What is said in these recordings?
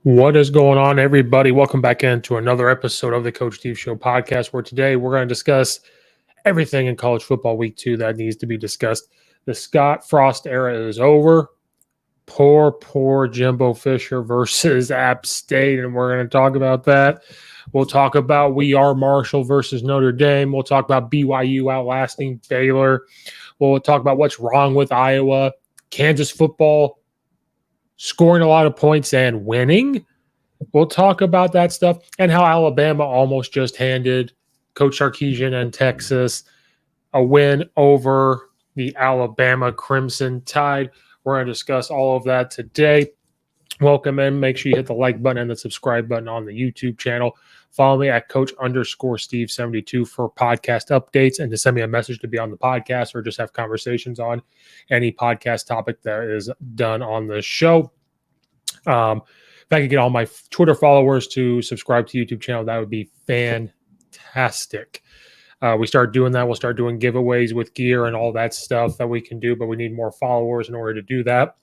What is going on, everybody? Welcome back into another episode of the Coach Steve Show podcast, where today we're going to discuss everything in college football week 2 that needs to be discussed. The Scott Frost era is over. Poor Jimbo Fisher versus App State, and we're going to talk about that. We'll talk about We Are Marshall versus Notre Dame. We'll talk about BYU outlasting Baylor. We'll talk about what's wrong with Iowa, Kansas football scoring a lot of points and winning. We'll talk about that stuff and how Alabama almost just handed Coach Sarkisian and Texas a win over the Alabama Crimson Tide. We're going to discuss all of that today. Welcome in. Make sure you hit the like button and the subscribe button on the YouTube channel. Follow me at Coach_Steve72 for podcast updates and to send me a message to be on the podcast or just have conversations on any podcast topic that is done on the show. If I could get all my Twitter followers to subscribe to the YouTube channel, that would be fantastic. We start doing that. We'll start doing giveaways with gear and all that stuff that we can do, but we need more followers in order to do that.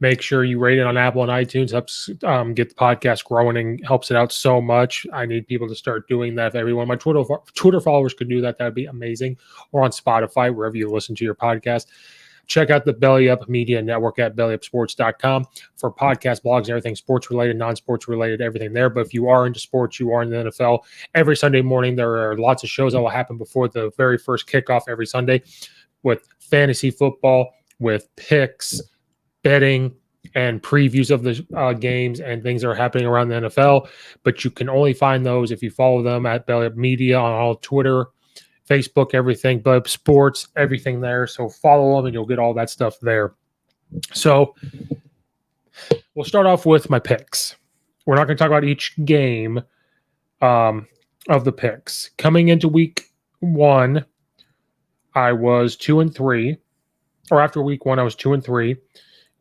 Make sure you rate it on Apple and iTunes. Helps get the podcast growing and helps it out so much. I need people to start doing that. If everyone, my Twitter followers could do that, that would be amazing. Or on Spotify, wherever you listen to your podcast. Check out the Belly Up Media Network at bellyupsports.com for podcast blogs and everything sports related, non-sports related, everything there. But if you are into sports, you are in the NFL, every Sunday morning, there are lots of shows that will happen before the very first kickoff every Sunday with fantasy football, with picks, betting, and previews of the games and things that are happening around the NFL. But you can only find those if you follow them at Belly Up Media on all Twitter, Facebook, everything, Belly Up Sports, everything there. So follow them and you'll get all that stuff there. So we'll start off with my picks. We're not going to talk about each game of the picks. Coming into week 1, I was 2-3. Or after week 1, I was 2-3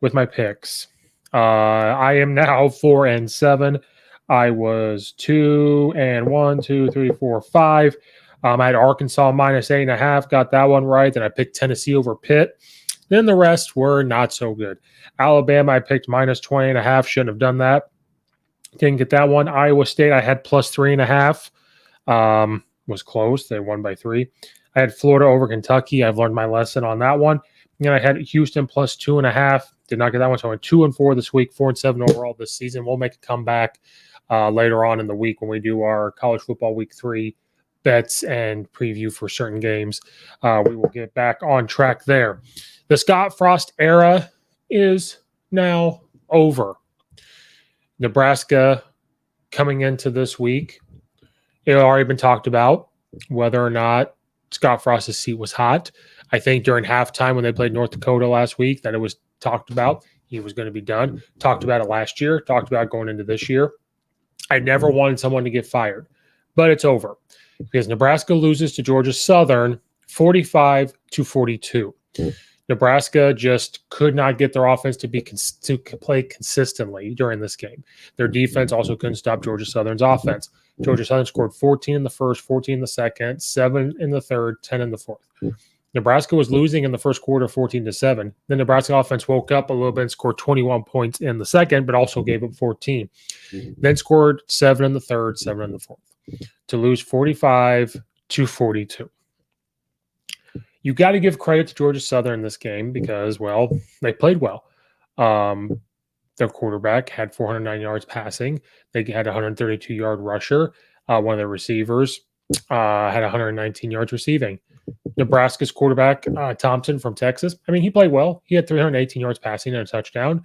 with my picks. I am now 4-7. I was 2-1, 2, 3, 4, 5. I had Arkansas -8.5, got that one right. Then I picked Tennessee over Pitt. Then the rest were not so good. Alabama, I picked -20.5. Shouldn't have done that. Didn't get that one. Iowa State, I had +3.5. Was close. They won by 3. I had Florida over Kentucky. I've learned my lesson on that one. And I had Houston +2.5. Did not get that one. So I went 2-4 this week, 4-7 overall this season. We'll make a comeback later on in the week when we do our college football week 3 bets and preview for certain games. We will get back on track there. The Scott Frost era is now over. Nebraska coming into this week, it had already been talked about whether or not Scott Frost's seat was hot. I think during halftime when they played North Dakota last week that it was talked about he was going to be done. Talked about it last year. Talked about going into this year. I never wanted someone to get fired, but it's over because Nebraska loses to Georgia Southern 45-42. Nebraska just could not get their offense to play consistently during this game. Their defense also couldn't stop Georgia Southern's offense. Georgia Southern scored 14 in the first, 14 in the second, 7 in the third, 10 in the fourth. Nebraska was losing in the first quarter 14-7. The Nebraska offense woke up a little bit and scored 21 points in the second, but also gave up 14. Then scored 7 in the third, 7 in the fourth to lose 45-42. You got to give credit to Georgia Southern in this game because, well, they played well. Their quarterback had 409 yards passing. They had a 132-yard rusher. One of their receivers had 119 yards receiving. Nebraska's quarterback, Thompson from Texas, I mean, he played well. He had 318 yards passing and a touchdown.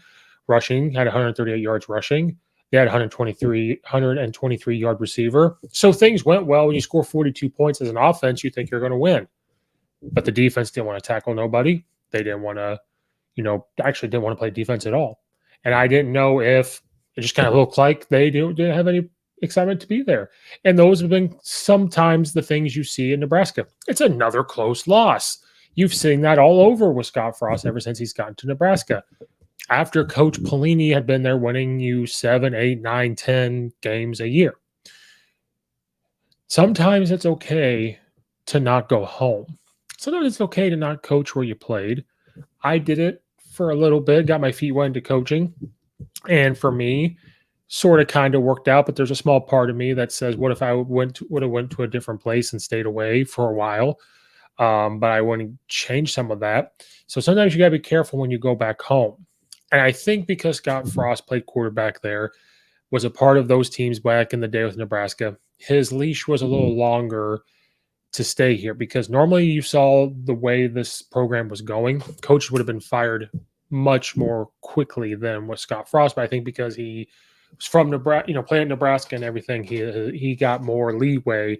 Rushing, had 138 yards rushing. They had 123-yard receiver. So things went well. When you score 42 points as an offense, you think you're going to win. But the defense didn't want to tackle nobody. They didn't want to, actually didn't want to play defense at all. And I didn't know if it just kind of looked like they didn't have any excitement to be there. And those have been sometimes the things you see in Nebraska. It's another close loss. You've seen that all over with Scott Frost ever since he's gotten to Nebraska. After Coach Pelini had been there winning you 7, 8, 9, 10 games a year. Sometimes it's okay to not go home. Sometimes it's okay to not coach where you played. I did it for a little bit, got my feet wet into coaching. And for me, sort of kind of worked out, but there's a small part of me that says, what if I would have went to a different place and stayed away for a while? But I wouldn't change some of that. So sometimes you got to be careful when you go back home. And I think because Scott Frost played quarterback there, was a part of those teams back in the day with Nebraska, his leash was a little longer to stay here because normally you saw the way this program was going, coaches would have been fired much more quickly than with Scott Frost. But I think because he was from Nebraska, playing Nebraska and everything, he got more leeway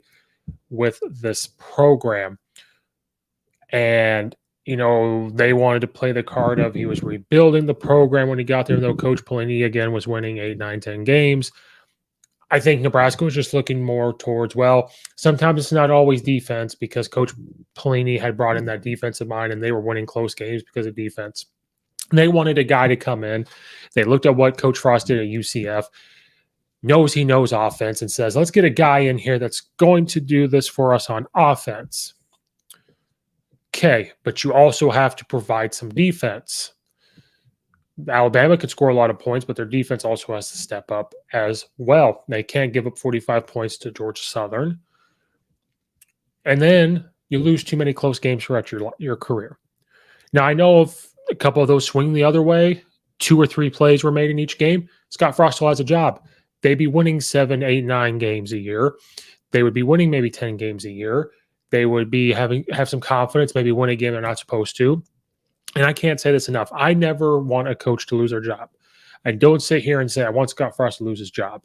with this program. And they wanted to play the card of he was rebuilding the program when he got there, though Coach Pelini again was winning 8, 9, 10 games. I think Nebraska was just looking more towards, well, sometimes it's not always defense because Coach Pelini had brought in that defensive mind and they were winning close games because of defense. They wanted a guy to come in. They looked at what Coach Frost did at UCF, he knows offense, and says, let's get a guy in here that's going to do this for us on offense. Okay, but you also have to provide some defense. Alabama could score a lot of points, but their defense also has to step up as well. They can't give up 45 points to Georgia Southern. And then you lose too many close games throughout your career. Now, I know if a couple of those swing the other way, 2 or 3 plays were made in each game, Scott Frost still has a job. They'd be winning 7, 8, 9 games a year. They would be winning maybe 10 games a year. They would be have some confidence, maybe win a game they're not supposed to. And I can't say this enough. I never want a coach to lose their job. I don't sit here and say I want Scott Frost to lose his job.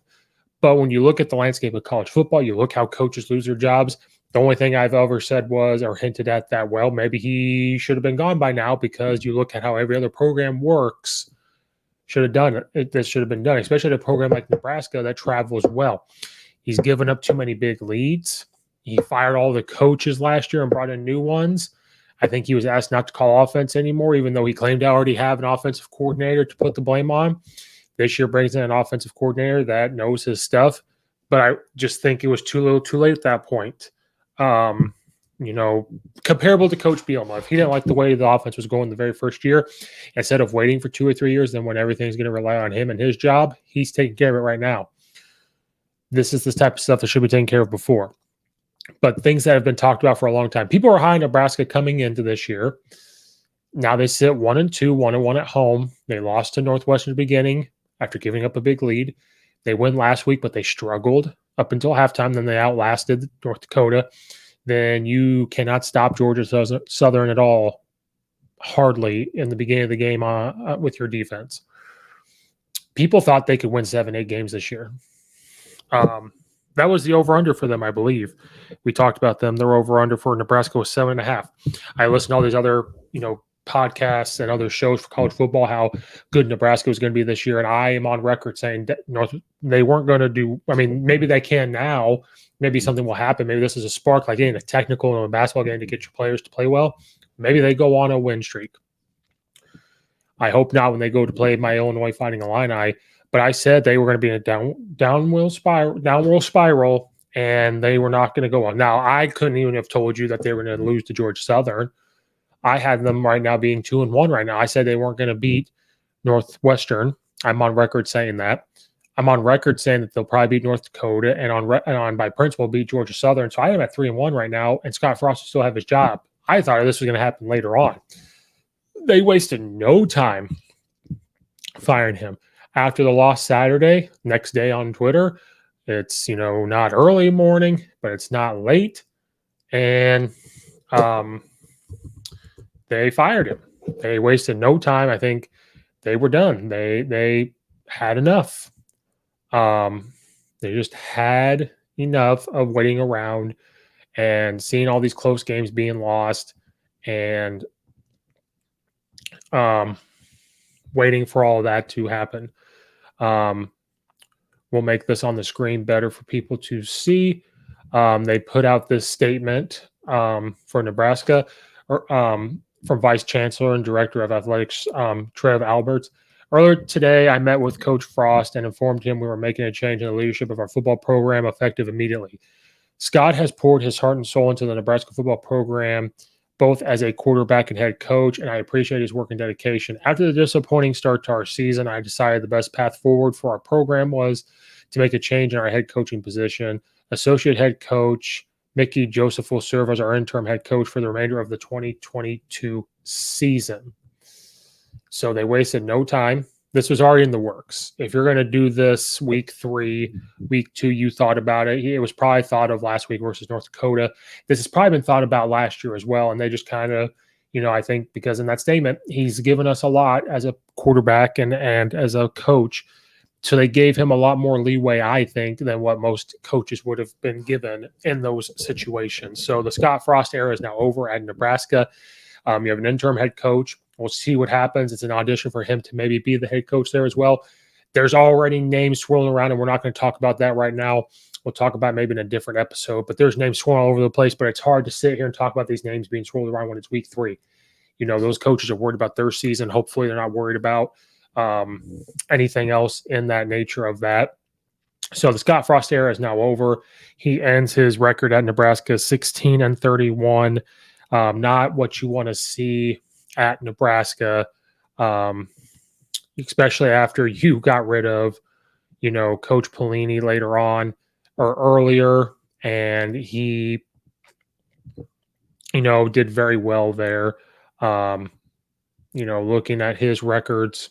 But when you look at the landscape of college football, you look how coaches lose their jobs. The only thing I've ever said was or hinted at that, well, maybe he should have been gone by now because you look at how every other program works. Should have done it. This should have been done, especially at a program like Nebraska that travels well. He's given up too many big leads. He fired all the coaches last year and brought in new ones. I think he was asked not to call offense anymore, even though he claimed to already have an offensive coordinator to put the blame on. This year brings in an offensive coordinator that knows his stuff. But I just think it was too little too late at that point. Comparable to Coach Bielema. If he didn't like the way the offense was going the very first year, instead of waiting for 2 or 3 years, then when everything's going to rely on him and his job, he's taking care of it right now. This is the type of stuff that should be taken care of before. But things that have been talked about for a long time. People are high on Nebraska coming into this year. Now they sit 1-2, 1-1 at home. They lost to Northwestern at the beginning after giving up a big lead. They win last week, but they struggled up until halftime. Then they outlasted North Dakota. Then you cannot stop Georgia Southern at all, hardly, in the beginning of the game with your defense. People thought they could win 7, 8 games this year. That was the over-under for them, I believe. We talked about them. Their over-under for Nebraska was 7.5. I listened to all these other, podcasts and other shows for college football, how good Nebraska was going to be this year. And I am on record saying that they weren't going to do – I mean, maybe they can now. Maybe something will happen. Maybe this is a spark, like getting a technical in a basketball game to get your players to play well. Maybe they go on a win streak. I hope not when they go to play my Illinois Fighting Illini. But I said they were going to be in a downward spiral, and they were not going to go on. Now, I couldn't even have told you that they were going to lose to Georgia Southern. I had them right now being 2-1 right now. I said they weren't going to beat Northwestern. I'm on record saying that. I'm on record saying that they'll probably beat North Dakota, and on by principle beat Georgia Southern. So I am at 3-1 right now, and Scott Frost will still have his job. I thought this was going to happen later on. They wasted no time firing him. After the loss Saturday, next day on Twitter, it's, not early morning, but it's not late. And they fired him. They wasted no time. I think they were done. They had enough. They just had enough of waiting around and seeing all these close games being lost and waiting for all of that to happen. We'll make this on the screen better for people to see. They put out this statement for Nebraska from Vice Chancellor and Director of Athletics, Trev Alberts. Earlier today, I met with Coach Frost and informed him we were making a change in the leadership of our football program effective immediately. Scott has poured his heart and soul into the Nebraska football program both as a quarterback and head coach, and I appreciate his work and dedication. After the disappointing start to our season, I decided the best path forward for our program was to make a change in our head coaching position. Associate head coach Mickey Joseph will serve as our interim head coach for the remainder of the 2022 season. So they wasted no time. This was already in the works. If you're going to do this week 3, week 2, you thought about it. It was probably thought of last week versus North Dakota. This has probably been thought about last year as well. And they just kind of, I think because in that statement, he's given us a lot as a quarterback and as a coach. So they gave him a lot more leeway, I think, than what most coaches would have been given in those situations. So the Scott Frost era is now over at Nebraska. You have an interim head coach. We'll see what happens. It's an audition for him to maybe be the head coach there as well. There's already names swirling around, and we're not going to talk about that right now. We'll talk about maybe in a different episode, but there's names swirling all over the place, but it's hard to sit here and talk about these names being swirled around when it's week 3. Those coaches are worried about their season. Hopefully they're not worried about anything else in that nature of that. So the Scott Frost era is now over. He ends his record at Nebraska 16-31. Not what you want to see at Nebraska, especially after you got rid of, Coach Pelini later on or earlier, and he, did very well there. Looking at his records,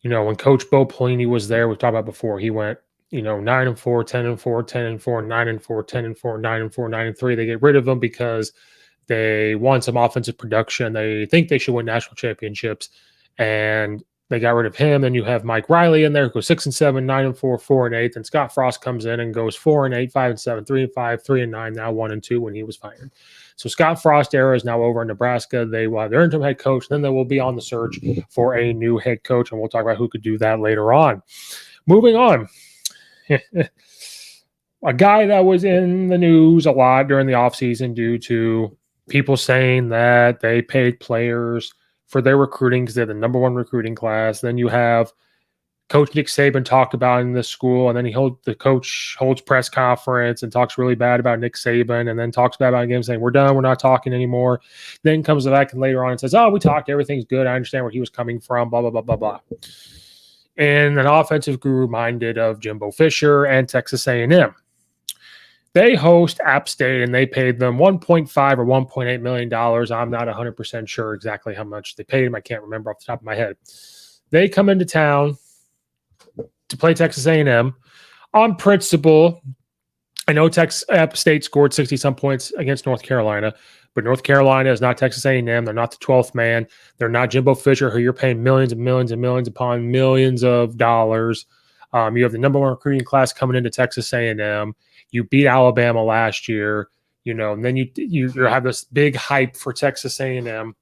when Coach Bo Pelini was there, we've talked about before, he went, 9-4, 10-4, 10-4, 9-4, 10-4, 9-4, 9-3. They get rid of him because they want some offensive production. They think they should win national championships, and they got rid of him. Then you have Mike Riley in there, who goes 6-7, 9-4, 4-8. And Scott Frost comes in and goes 4-8, 5-7, 3-5, 3-9, now 1-2 when he was fired. So Scott Frost era is now over in Nebraska. They will have their interim head coach. Then they will be on the search for a new head coach, and we'll talk about who could do that later on. Moving on. A guy that was in the news a lot during the offseason due to people saying that they paid players for their recruiting because they're the number 1 recruiting class. Then you have Coach Nick Saban talked about in this school, and then the coach holds press conference and talks really bad about Nick Saban, and then talks bad about him saying, we're done, we're not talking anymore. Then comes back and later on and says, oh, we talked, everything's good, I understand where he was coming from, blah, blah, blah, blah, blah. And an offensive guru reminded of Jimbo Fisher and Texas A&M. They host App State, and they paid them $1.5 or $1.8 million. I'm not 100% sure exactly how much they paid him. I can't remember off the top of my head. They come into town to play Texas A&M on principle. I know App State scored 60-some points against North Carolina, but North Carolina is not Texas A&M. They're not the 12th man. They're not Jimbo Fisher, who you're paying millions and millions and millions upon millions of dollars. You have the number 1 recruiting class coming into Texas A&M. You beat Alabama last year, and then you have this big hype for Texas A&M,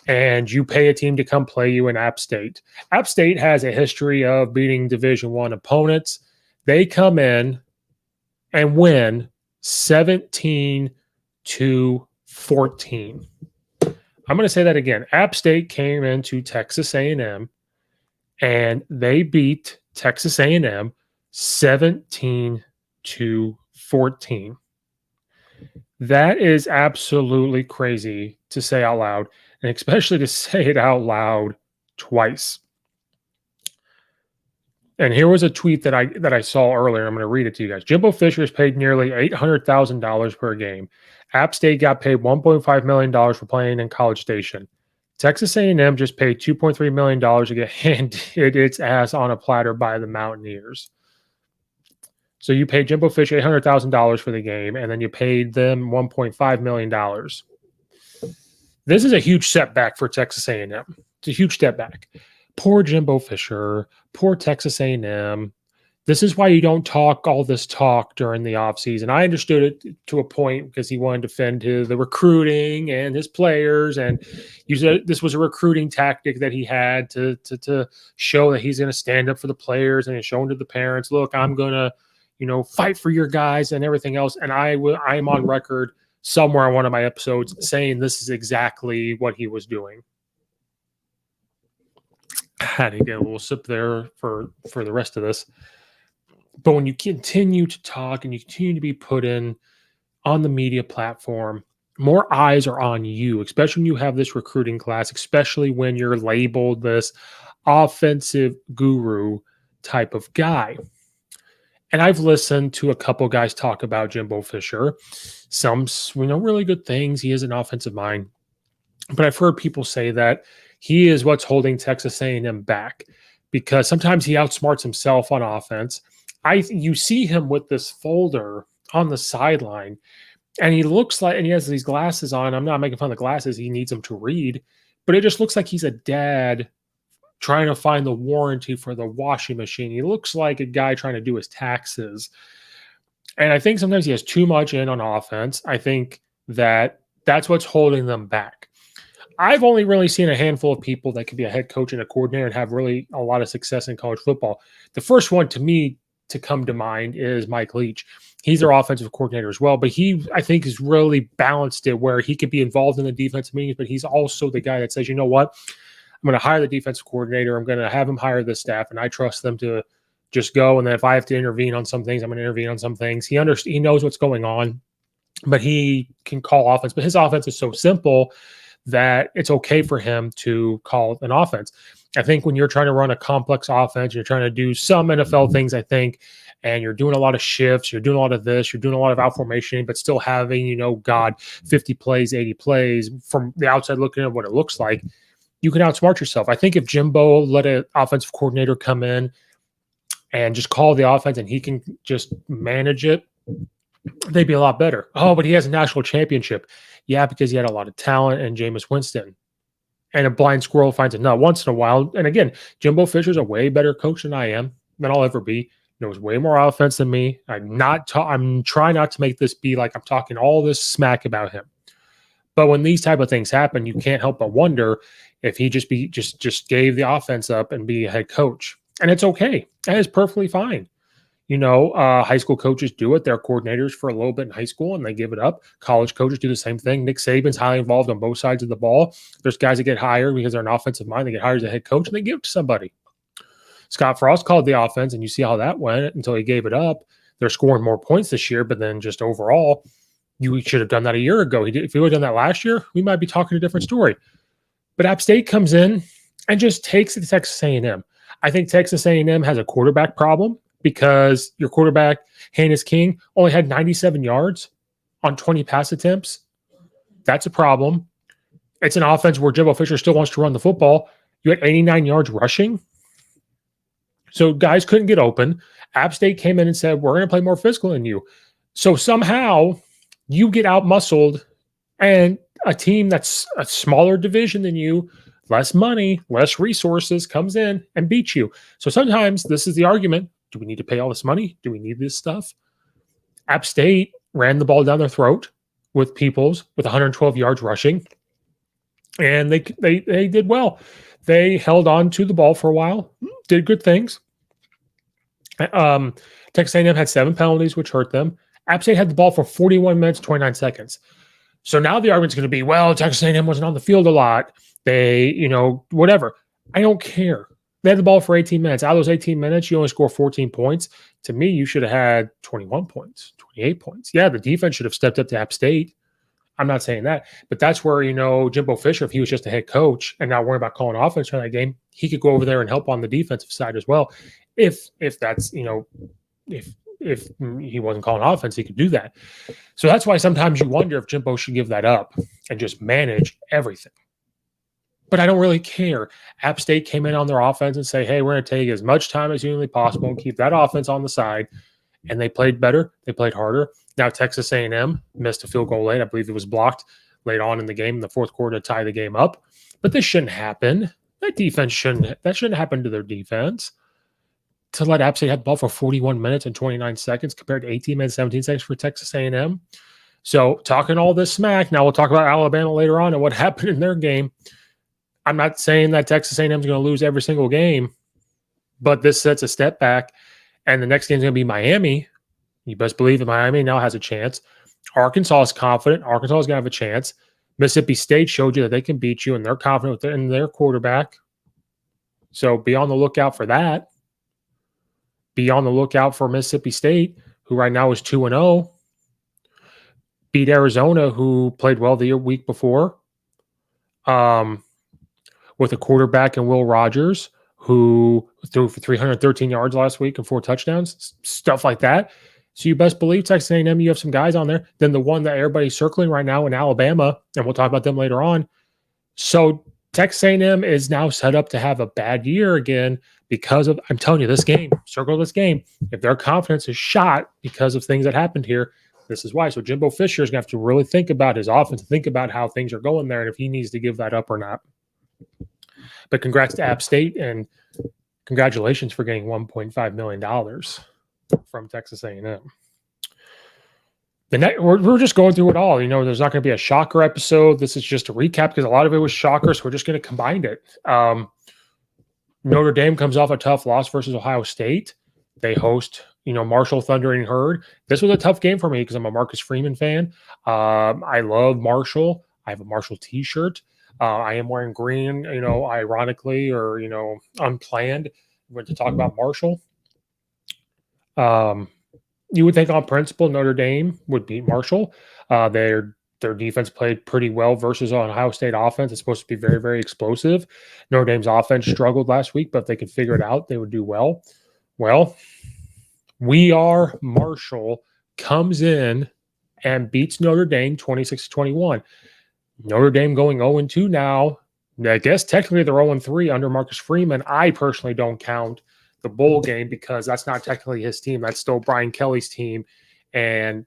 and you pay a team to come play you in App State. App State has a history of beating Division I opponents. They come in and win 17-14. I'm going to say that again. App State came into Texas A&M, and they beat Texas A&M 17-14. That is absolutely crazy to say out loud, and especially to say it out loud twice. And here was a tweet that I saw earlier. I'm going to read it to you guys. Jimbo Fisher is paid nearly $800,000 per game. App State got paid $1.5 million for playing in College Station. Texas A&M just paid $2.3 million to get handed its ass on a platter by the Mountaineers. So you paid Jimbo Fisher $800,000 for the game, and then you paid them $1.5 million. This is a huge setback for Texas A&M. It's a huge step back. Poor Jimbo Fisher, poor Texas A&M. This is why you don't talk all this talk during the offseason. I understood it to a point because he wanted to defend the recruiting and his players, and you said this was a recruiting tactic that he had to show that he's going to stand up for the players and showing to the parents, look, I'm going to fight for your guys and everything else. And I'm on record somewhere on one of my episodes saying this is exactly what he was doing. I had to get a little sip there for the rest of this. But when you continue to talk and you continue to be put in on the media platform more eyes are on you, especially when you have this recruiting class, especially when you're labeled this offensive guru type of guy. And I've listened to a couple guys talk about Jimbo Fisher. Some, we know, really good things. He is an offensive mind, but I've heard people say that he is what's holding Texas A&M back because sometimes he outsmarts himself on offense. You see him with this folder on the sideline, and he looks like, and he has these glasses on. I'm not making fun of the glasses; he needs them to read, but it just looks like he's a dad trying to find the warranty for the washing machine. He looks like a guy trying to do his taxes. And I think sometimes he has too much in on offense. I think that that's what's holding them back. I've only really seen a handful of people that could be a head coach and a coordinator and have really a lot of success in college football. The first one to me to come to mind is Mike Leach. He's their offensive coordinator as well, but he, I think, has really balanced it where he could be involved in the defensive meetings, but he's also the guy that says, you know what? I'm going to hire the defensive coordinator. I'm going to have him hire the staff, and I trust them to just go. And then if I have to intervene on some things, I'm going to intervene on some things. He knows what's going on, but he can call offense. But his offense is so simple that it's okay for him to call an offense. I think when you're trying to run a complex offense, you're trying to do some NFL things, I think, and you're doing a lot of shifts, you're doing a lot of this, you're doing a lot of out formation, but still having, 50 plays, 80 plays from the outside looking at what it looks like, you can outsmart yourself. I think if Jimbo let an offensive coordinator come in and just call the offense and he can just manage it, they'd be a lot better. Oh, but he has a national championship. Yeah, because he had a lot of talent and Jameis Winston. And a blind squirrel finds a nut once in a while. And again, Jimbo Fisher's a way better coach than I am, than I'll ever be. Knows way more offense than me. I'm trying not to make this be like I'm talking all this smack about him. But when these type of things happen, you can't help but wonder if he just gave the offense up and be a head coach. And it's okay. That is perfectly fine. High school coaches do it. They're coordinators for a little bit in high school and they give it up. College coaches do the same thing. Nick Saban's highly involved on both sides of the ball. There's guys that get hired because they're an offensive mind. They get hired as a head coach and they give it to somebody. Scott Frost called the offense, and you see how that went until he gave it up. They're scoring more points this year, but then just overall, you should have done that a year ago. If he would have done that last year, we might be talking a different story. But App State comes in and just takes it to Texas A&M. I think Texas A&M has a quarterback problem because your quarterback, Hannes King, only had 97 yards on 20 pass attempts. That's a problem. It's an offense where Jimbo Fisher still wants to run the football. You had 89 yards rushing. So guys couldn't get open. App State came in and said, we're going to play more physical than you. So somehow you get out-muscled, and a team that's a smaller division than you, less money, less resources, comes in and beats you. So sometimes this is the argument. Do we need to pay all this money? Do we need this stuff? App State ran the ball down their throat with Peoples with 112 yards rushing, and they did well. They held on to the ball for a while, did good things. Texas A&M had 7 penalties, which hurt them. App State had the ball for 41 minutes, 29 seconds. So now the argument's going to be, well, Texas A&M wasn't on the field a lot. They, whatever. I don't care. They had the ball for 18 minutes. Out of those 18 minutes, you only score 14 points. To me, you should have had 21 points, 28 points. Yeah, the defense should have stepped up to App State. I'm not saying that. But that's where, Jimbo Fisher, if he was just a head coach and not worrying about calling offense for that game, he could go over there and help on the defensive side as well. If that's, if he wasn't calling offense, he could do that. So that's why sometimes you wonder if Jimbo should give that up and just manage everything. But I don't really care. App State came in on their offense and say, hey, we're going to take as much time as humanly possible and keep that offense on the side. And they played better. They played harder. Now Texas A&M missed a field goal late. I believe it was blocked late on in the game in the fourth quarter to tie the game up. But this shouldn't happen. That shouldn't happen to their defense. To let App State have the ball for 41 minutes and 29 seconds compared to 18 minutes, 17 seconds for Texas A&M. So talking all this smack, now we'll talk about Alabama later on and what happened in their game. I'm not saying that Texas A&M is going to lose every single game, but this sets a step back, and the next game is going to be Miami. You best believe that Miami now has a chance. Arkansas is confident. Arkansas is going to have a chance. Mississippi State showed you that they can beat you, and they're confident in their quarterback. So be on the lookout for that. Be on the lookout for Mississippi State, who right now is 2-0. beat Arizona, who played well the week before, with a quarterback in Will Rogers, who threw for 313 yards last week and 4 touchdowns, stuff like that. So you best believe Texas A&M, you have some guys on there. Then the one that everybody's circling right now in Alabama, and we'll talk about them later on. So Texas A&M is now set up to have a bad year again because of, I'm telling you, this game, circle this game. If their confidence is shot because of things that happened here, this is why. So Jimbo Fisher is going to have to really think about his offense, think about how things are going there, and if he needs to give that up or not. But congrats to App State, and congratulations for getting $1.5 million from Texas A&M. We're just going through it all. There's not going to be a shocker episode. This is just a recap because a lot of it was shocker, so we're just going to combine it. Notre Dame comes off a tough loss versus Ohio State. They host, Marshall, Thundering Herd. This was a tough game for me because I'm a Marcus Freeman fan. I love Marshall. I have a Marshall t-shirt. I am wearing green, ironically or, unplanned. We're to talk about Marshall. You would think on principle Notre Dame would beat Marshall. Their defense played pretty well versus Ohio State offense. It's supposed to be very, very explosive. Notre Dame's offense struggled last week, but if they could figure it out, they would do well. Well, Marshall comes in and beats Notre Dame 26-21. Notre Dame going 0-2 now. I guess technically they're 0-3 under Marcus Freeman. I personally don't count the bowl game because that's not technically his team. That's still Brian Kelly's team. And,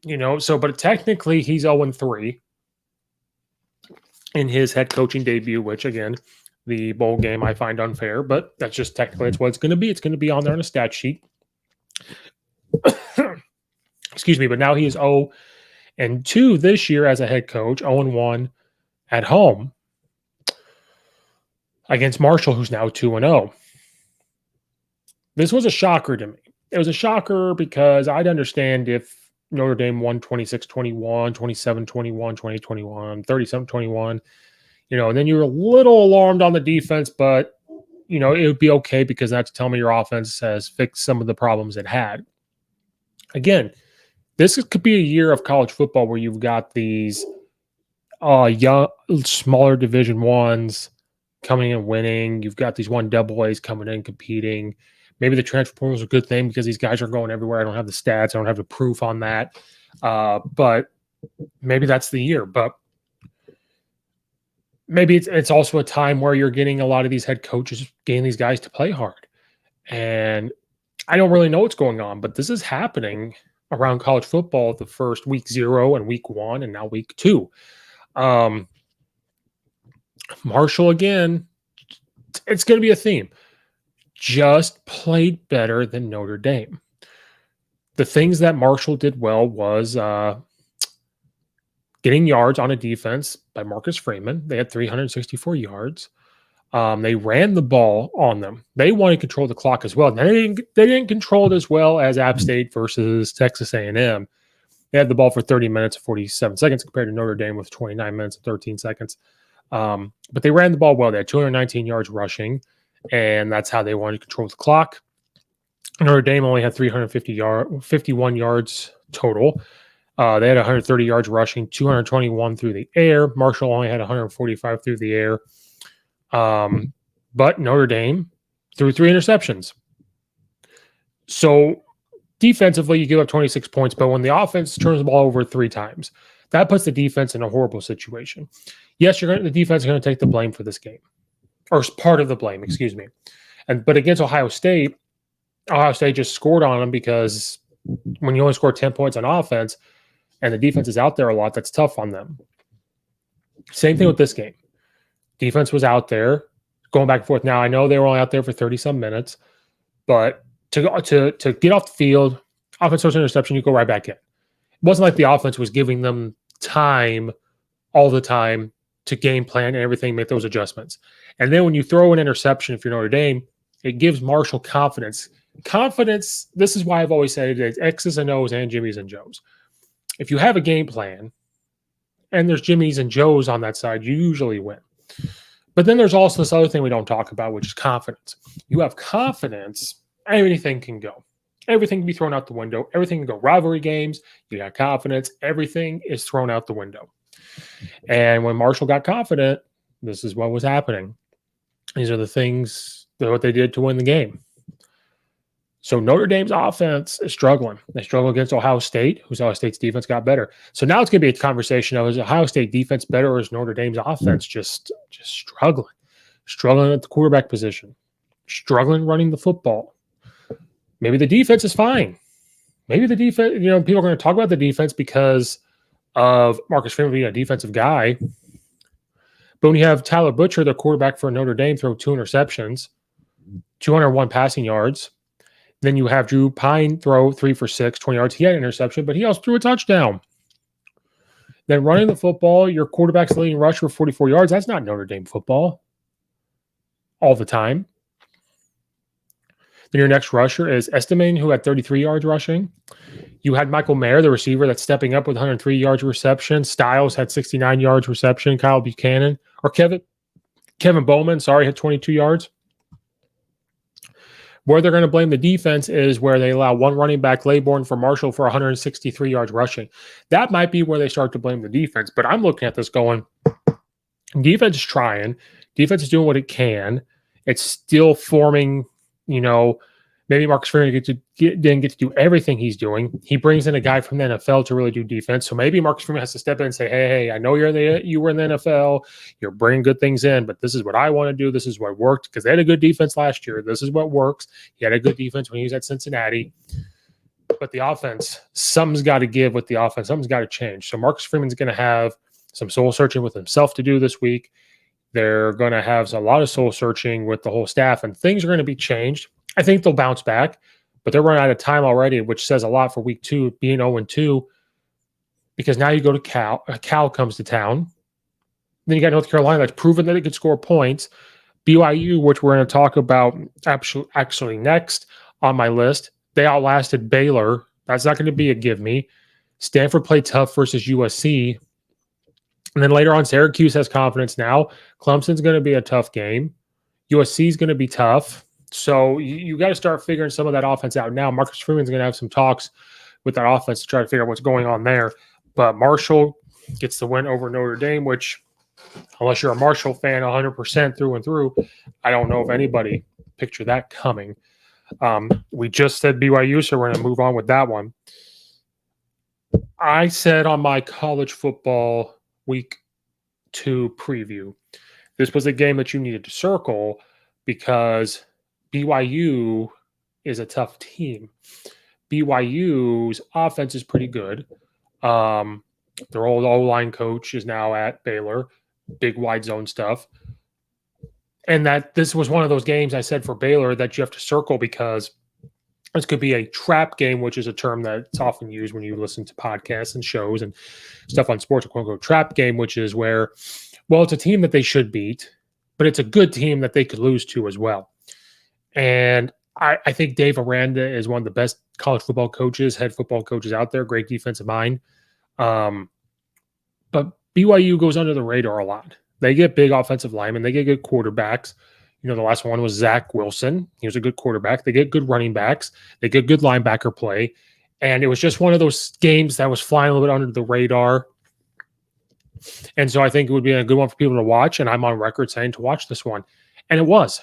but technically he's 0-3 in his head coaching debut, which again, the bowl game I find unfair, but that's just technically it's what it's going to be. It's going to be on there on a stat sheet. Excuse me, but now he is 0-2 this year as a head coach, 0-1 at home against Marshall, who's now 2-0. This was a shocker to me. It was a shocker because I'd understand if Notre Dame won 26-21, 27-21, 20-21, 37-21, and then you're a little alarmed on the defense, but, it would be okay because that's telling me your offense has fixed some of the problems it had. Again, this could be a year of college football where you've got these young, smaller Division I's coming and winning. You've got these 1AA's coming in competing. Maybe the transfer portal is a good thing because these guys are going everywhere. I don't have the stats. I don't have the proof on that. But maybe that's the year. But maybe it's also a time where you're getting a lot of these head coaches getting these guys to play hard. And I don't really know what's going on, but this is happening around college football the first week 0 and week 1 and now week 2. Marshall, again, it's going to be a theme. Just played better than Notre Dame. The things that Marshall did well was getting yards on a defense by Marcus Freeman. They had 364 yards. They ran the ball on them. They wanted to control the clock as well. They didn't control it as well as App State versus Texas A&M. They had the ball for 30 minutes and 47 seconds compared to Notre Dame with 29 minutes and 13 seconds. But they ran the ball well. They had 219 yards rushing, and that's how they wanted to control the clock. Notre Dame only had 51 yards total. They had 130 yards rushing, 221 through the air. Marshall only had 145 through the air. But Notre Dame threw 3 interceptions. So defensively, you give up 26 points, but when the offense turns the ball over 3 times, that puts the defense in a horrible situation. Yes, the defense is going to take the blame for this game, or part of the blame, excuse me. But against Ohio State just scored on them because when you only score 10 points on offense and the defense is out there a lot, that's tough on them. Same thing with this game. Defense was out there going back and forth. Now, I know they were only out there for 30-some minutes, but to get off the field, offense throws an interception, you go right back in. It wasn't like the offense was giving them time all the time to game plan and everything, make those adjustments. And then when you throw an interception, if you're Notre Dame, it gives Marshall confidence. Confidence, this is why I've always said it's X's and O's and Jimmy's and Joe's. If you have a game plan and there's Jimmy's and Joe's on that side, you usually win. But then there's also this other thing we don't talk about, which is confidence. You have confidence, anything can go. Everything can be thrown out the window. Everything can go rivalry games. You got confidence. Everything is thrown out the window. And when Marshall got confident, this is what was happening. These are the things, what they did to win the game. So Notre Dame's offense is struggling. They struggle against Ohio State, whose Ohio State's defense got better. So now it's going to be a conversation of, is Ohio State defense better, or is Notre Dame's offense just struggling? Struggling at the quarterback position. Struggling running the football. Maybe the defense is fine. Maybe the defense, people are going to talk about the defense because of Marcus Freeman being a defensive guy. But when you have Tyler Butcher, the quarterback for Notre Dame, throw 2 interceptions, 201 passing yards, then you have Drew Pine throw 3 for 6, 20 yards. He had an interception, but he also threw a touchdown. Then running the football, your quarterback's leading rush for 44 yards. That's not Notre Dame football all the time. Then your next rusher is Esteman, who had 33 yards rushing. You had Michael Mayer, the receiver, that's stepping up with 103 yards reception. Styles had 69 yards reception. Kyle Buchanan, or Kevin Bowman, had 22 yards. Where they're going to blame the defense is where they allow one running back, Laybourne, for Marshall for 163 yards rushing. That might be where they start to blame the defense. But I'm looking at this going, defense is trying. Defense is doing what it can. It's still forming, maybe Marcus Freeman didn't get to do everything he's doing. He brings in a guy from the NFL to really do defense. So maybe Marcus Freeman has to step in and say, hey, I know you were in the NFL. You're bringing good things in, but this is what I want to do. This is what worked, because they had a good defense last year. This is what works. He had a good defense when he was at Cincinnati. But the offense, something's got to give with the offense. Something's got to change. So Marcus Freeman's going to have some soul searching with himself to do this week. They're going to have a lot of soul searching with the whole staff, and things are going to be changed. I think they'll bounce back, but they're running out of time already, which says a lot for week 2, being 0-2, because now you go to Cal. Cal comes to town. Then you got North Carolina that's proven that it could score points. BYU, which we're going to talk about actually next on my list, they outlasted Baylor. That's not going to be a give me. Stanford played tough versus USC. And then later on, Syracuse has confidence now. Clemson's going to be a tough game. USC is going to be tough. So you got to start figuring some of that offense out now. Marcus Freeman's going to have some talks with that offense to try to figure out what's going on there. But Marshall gets the win over Notre Dame, which, unless you're a Marshall fan 100% through and through, I don't know if anybody pictured that coming. We just said BYU, so we're going to move on with that one. I said on my college football week 2 preview, this was a game that you needed to circle because BYU is a tough team. BYU's offense is pretty good. Their old O-line coach is now at Baylor, big wide zone stuff. And that this was one of those games I said for Baylor that you have to circle because this could be a trap game, which is a term that's often used when you listen to podcasts and shows and stuff on sports, a quote-unquote trap game, which is where, well, it's a team that they should beat, but it's a good team that they could lose to as well. And I think Dave Aranda is one of the best college football coaches, head football coaches out there, great defensive mind. But BYU goes under the radar a lot. They get big offensive linemen. They get good quarterbacks. The last one was Zach Wilson. He was a good quarterback. They get good running backs. They get good linebacker play. And it was just one of those games that was flying a little bit under the radar. And so I think it would be a good one for people to watch. And I'm on record saying to watch this one. And it was.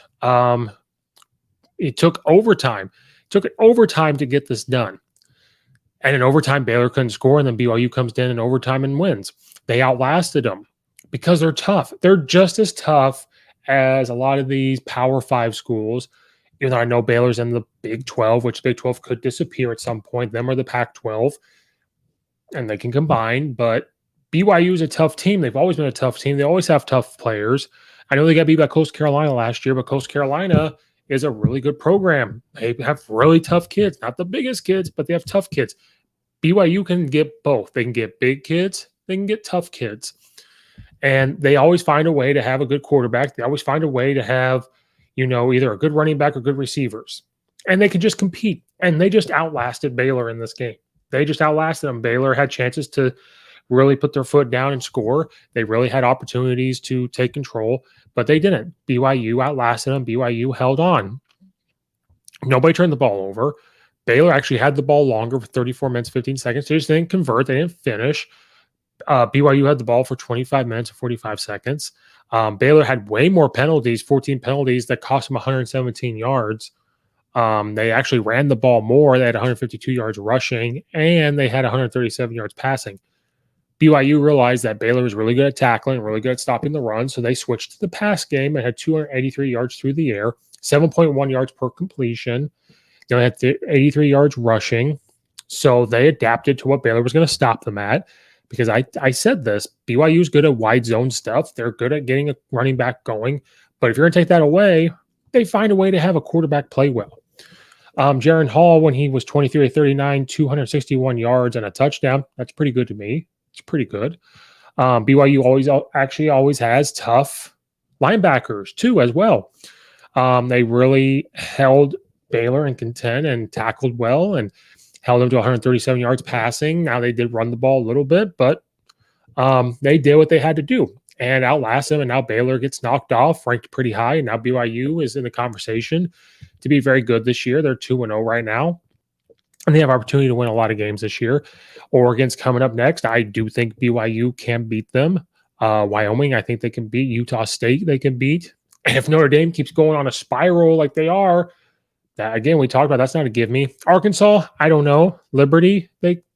It took overtime. It took overtime to get this done. And in overtime, Baylor couldn't score. And then BYU comes in overtime and wins. They outlasted them because they're tough. They're just as tough as a lot of these Power 5 schools, even though I know Baylor's in the Big 12, which Big 12 could disappear at some point. Them or the Pac-12, and they can combine. But BYU is a tough team. They've always been a tough team. They always have tough players. I know they got beat by Coastal Carolina last year, but Coastal Carolina is a really good program. They have really tough kids. Not the biggest kids, but they have tough kids. BYU can get both. They can get big kids. They can get tough kids. And they always find a way to have a good quarterback. They always find a way to have, either a good running back or good receivers. And they could just compete. And they just outlasted Baylor in this game. They just outlasted them. Baylor had chances to really put their foot down and score. They really had opportunities to take control, but they didn't. BYU outlasted them. BYU held on. Nobody turned the ball over. Baylor actually had the ball longer for 34 minutes, 15 seconds. They just didn't convert. They didn't finish. BYU had the ball for 25 minutes and 45 seconds. Baylor had way more penalties, 14 penalties that cost them 117 yards. They actually ran the ball more. They had 152 yards rushing, and they had 137 yards passing. BYU realized that Baylor was really good at tackling, really good at stopping the run, so they switched to the pass game and had 283 yards through the air, 7.1 yards per completion. They had 83 yards rushing, so they adapted to what Baylor was going to stop them at. Because I said this, BYU is good at wide zone stuff. They're good at getting a running back going, but if you're going to take that away, they find a way to have a quarterback play well. Jaron Hall, when he was 23 of 39, 261 yards and a touchdown, that's pretty good to me. It's pretty good. BYU always has tough linebackers too as well. They really held Baylor in content and tackled well and held them to 137 yards passing. Now they did run the ball a little bit, but they did what they had to do and outlast them. And now Baylor gets knocked off, ranked pretty high. And now BYU is in the conversation to be very good this year. They're 2-0 right now. And they have opportunity to win a lot of games this year. Oregon's coming up next. I do think BYU can beat them. Wyoming, I think they can beat. Utah State, they can beat. And if Notre Dame keeps going on a spiral like they are, that again, we talked about, that's not a give me. Arkansas, I don't know. Liberty,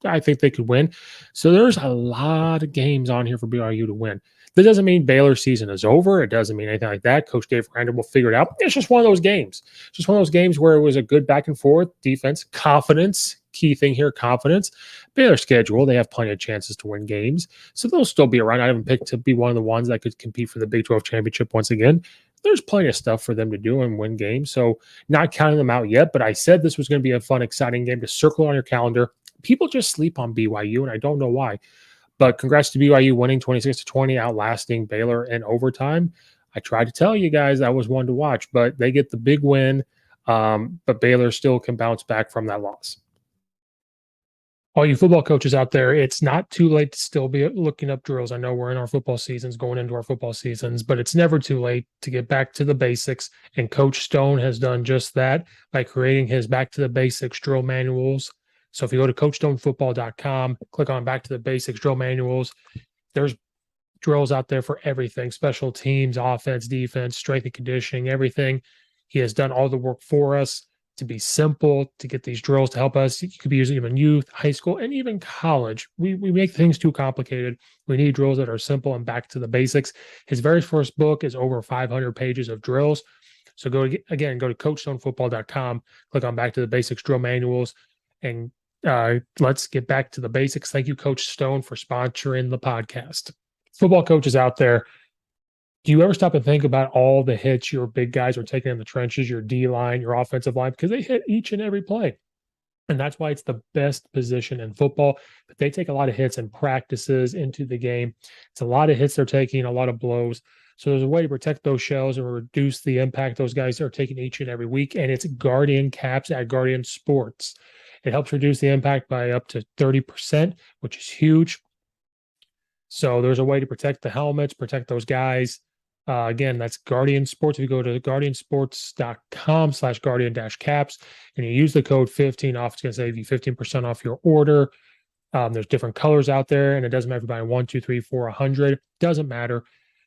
I think they could win. So there's a lot of games on here for BYU to win. That doesn't mean Baylor's season is over. It doesn't mean anything like that. Coach Dave Randall will figure it out. It's just one of those games. It's just one of those games where it was a good back and forth defense, confidence. Key thing here, confidence. Baylor's schedule, they have plenty of chances to win games. So they'll still be around. I haven't picked to be one of the ones that could compete for the Big 12 championship once again. There's plenty of stuff for them to do and win games. So not counting them out yet, but I said this was going to be a fun, exciting game to circle on your calendar. People just sleep on BYU, and I don't know why. But congrats to BYU winning 26-20, outlasting Baylor in overtime. I tried to tell you guys that was one to watch, but they get the big win. But Baylor still can bounce back from that loss. All you football coaches out there, it's not too late to still be looking up drills. I know we're in our football seasons, going into our football seasons, but it's never too late to get back to the basics. And Coach Stone has done just that by creating his Back to the Basics drill manuals. So if you go to CoachStoneFootball.com, click on Back to the Basics drill manuals, there's drills out there for everything, special teams, offense, defense, strength and conditioning, everything. He has done all the work for us to be simple, to get these drills to help us. You could be using them in youth, high school, and even college. We make things too complicated. We need drills that are simple and back to the basics. His very first book is over 500 pages of drills. So go to CoachStoneFootball.com, click on Back to the Basics drill manuals, and let's get back to the basics. Thank you, Coach Stone, for sponsoring the podcast. Football coaches out there, do you ever stop and think about all the hits your big guys are taking in the trenches, your D-line, your offensive line, because they hit each and every play. And that's why it's the best position in football. But they take a lot of hits in practices into the game. It's a lot of hits they're taking, a lot of blows. So there's a way to protect those shells and reduce the impact those guys are taking each and every week. And it's Guardian Caps at Guardian Sports. It helps reduce the impact by up to 30%, which is huge. So there's a way to protect the helmets, protect those guys. Again, that's Guardian Sports. If you go to guardiansports.com/guardian-caps and you use the code 15 off, it's going to save you 15% off your order. There's different colors out there, and it doesn't matter if you buy 1, 2, 3, 4, 100. Doesn't matter.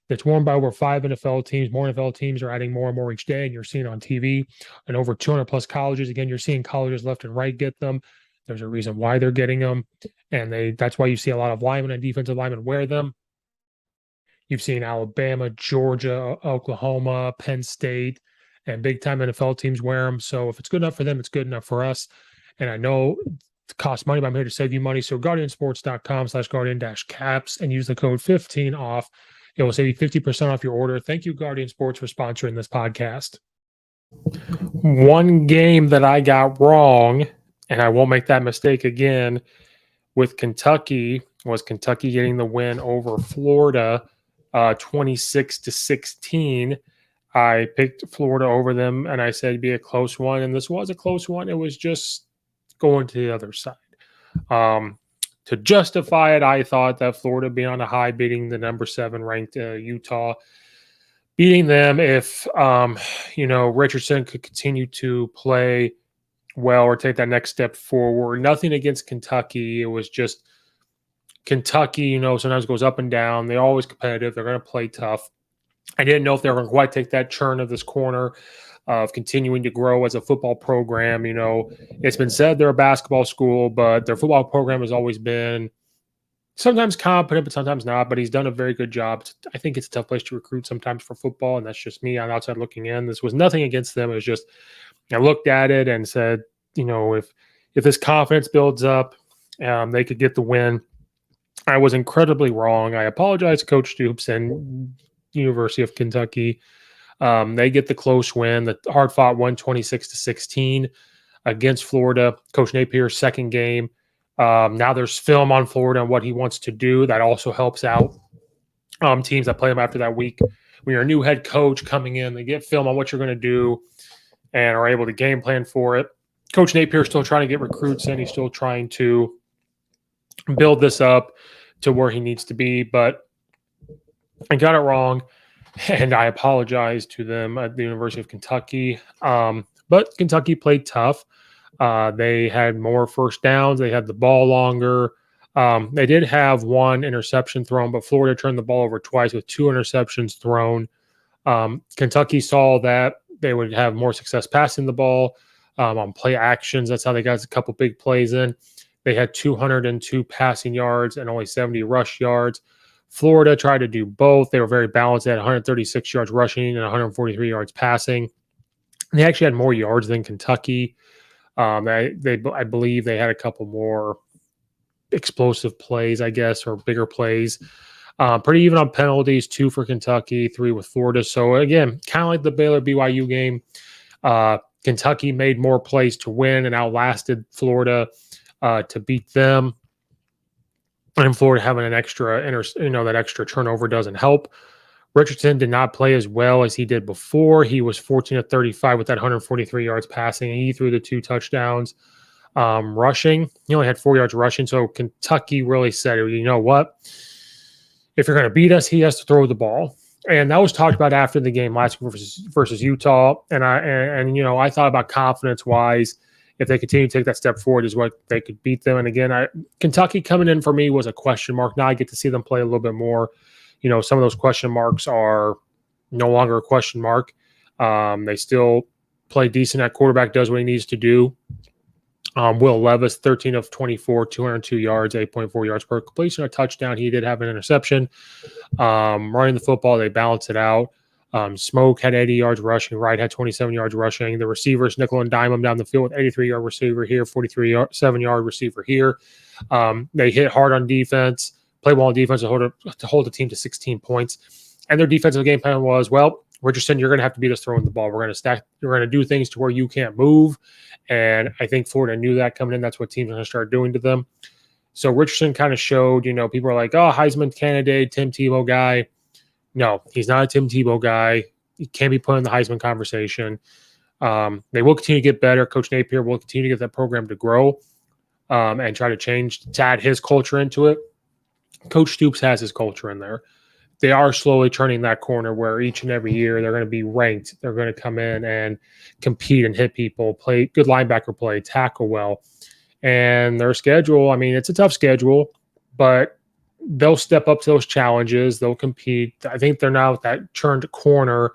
It's worn by over 5 NFL teams. More NFL teams are adding more and more each day, and you're seeing on TV. And over 200 plus colleges. Again, you're seeing colleges left and right get them. There's a reason why they're getting them, and that's why you see a lot of linemen and defensive linemen wear them. You've seen Alabama, Georgia, Oklahoma, Penn State, and big-time NFL teams wear them. So if it's good enough for them, it's good enough for us. And I know it costs money, but I'm here to save you money. So guardiansports.com/guardian-caps and use the code 15 off. It will save you 50% off your order. Thank you, Guardian Sports, for sponsoring this podcast. One game that I got wrong, and I won't make that mistake again, with Kentucky, was Kentucky getting the win over Florida. 26-16. I picked Florida over them, and I said it'd be a close one, and this was a close one. It was just going to the other side. To justify it, I thought that Florida being on a high, beating the number 7 ranked Utah, beating them if Richardson could continue to play well or take that next step forward. Nothing against Kentucky. It was just Kentucky, sometimes goes up and down. They're always competitive. They're going to play tough. I didn't know if they were going to quite take that churn of this corner of continuing to grow as a football program. It's been said they're a basketball school, but their football program has always been sometimes competent, but sometimes not. But he's done a very good job. I think it's a tough place to recruit sometimes for football, and that's just me on the outside looking in. This was nothing against them. It was just I looked at it and said, if this confidence builds up, they could get the win. I was incredibly wrong. I apologize to Coach Stoops and University of Kentucky. They get the close win, the hard-fought 126-16 against Florida. Coach Napier's second game. Now there's film on Florida and what he wants to do. That also helps out teams that play him after that week. When you're a new head coach coming in, they get film on what you're going to do and are able to game plan for it. Coach Napier's still trying to get recruits in. He's still trying to build this up to where he needs to be, but I got it wrong, and I apologize to them at the University of Kentucky. But Kentucky played tough. They had more first downs. They had the ball longer. They did have one interception thrown, but Florida turned the ball over twice with 2 interceptions thrown. Kentucky saw that they would have more success passing the ball on play actions. That's how they got a couple big plays in. They had 202 passing yards and only 70 rush yards. Florida tried to do both. They were very balanced. They had 136 yards rushing and 143 yards passing. They actually had more yards than Kentucky. I believe they had a couple more explosive plays, I guess, or bigger plays. Pretty even on penalties, 2 for Kentucky, 3 with Florida. So, again, kind of like the Baylor-BYU game. Kentucky made more plays to win and outlasted Florida to beat them. And Florida having an extra, that extra turnover doesn't help. Richardson did not play as well as he did before. He was 14 of 35 with that 143 yards passing, and he threw the 2 touchdowns. Rushing, he only had 4 yards rushing. So Kentucky really said, you know what? If you're going to beat us, he has to throw the ball. And that was talked about after the game last week versus Utah. And I thought about confidence wise, if they continue to take that step forward, is what they could beat them. And again, Kentucky coming in for me was a question mark. Now I get to see them play a little bit more. Some of those question marks are no longer a question mark. They still play decent at quarterback, does what he needs to do. Will Levis, 13 of 24, 202 yards, 8.4 yards per completion, a touchdown. He did have an interception. Running the football, they balance it out. Smoke had 80 yards rushing. Wright had 27 yards rushing. The receivers, nickel and dime them down the field with 83-yard receiver here, 47-yard receiver here. They hit hard on defense, play well on defense to hold the team to 16 points. And their defensive game plan was, well, Richardson, you're going to have to beat us throwing the ball. We're going to stack. We're going to do things to where you can't move. And I think Florida knew that coming in. That's what teams are going to start doing to them. So Richardson kind of showed, people are like, oh, Heisman candidate, Tim Tebow guy. No, he's not a Tim Tebow guy. He can't be put in the Heisman conversation. They will continue to get better. Coach Napier will continue to get that program to grow and try to add his culture into it. Coach Stoops has his culture in there. They are slowly turning that corner where each and every year they're going to be ranked. They're going to come in and compete and hit people, play good linebacker play, tackle well. And their schedule, it's a tough schedule, but they'll step up to those challenges. They'll compete. I think they're now at that turned corner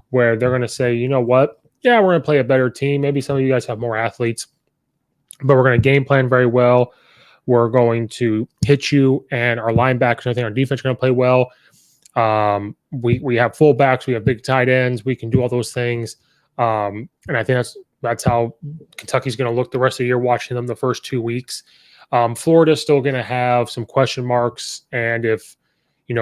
where they're going to say, you know what? Yeah, we're going to play a better team. Maybe some of you guys have more athletes, but we're going to game plan very well. We're going to hit you, and our linebackers, I think our defense is going to play well. We have fullbacks, we have big tight ends, we can do all those things. And I think that's how Kentucky's going to look the rest of the year watching them the first 2 weeks. Florida's still going to have some question marks, and if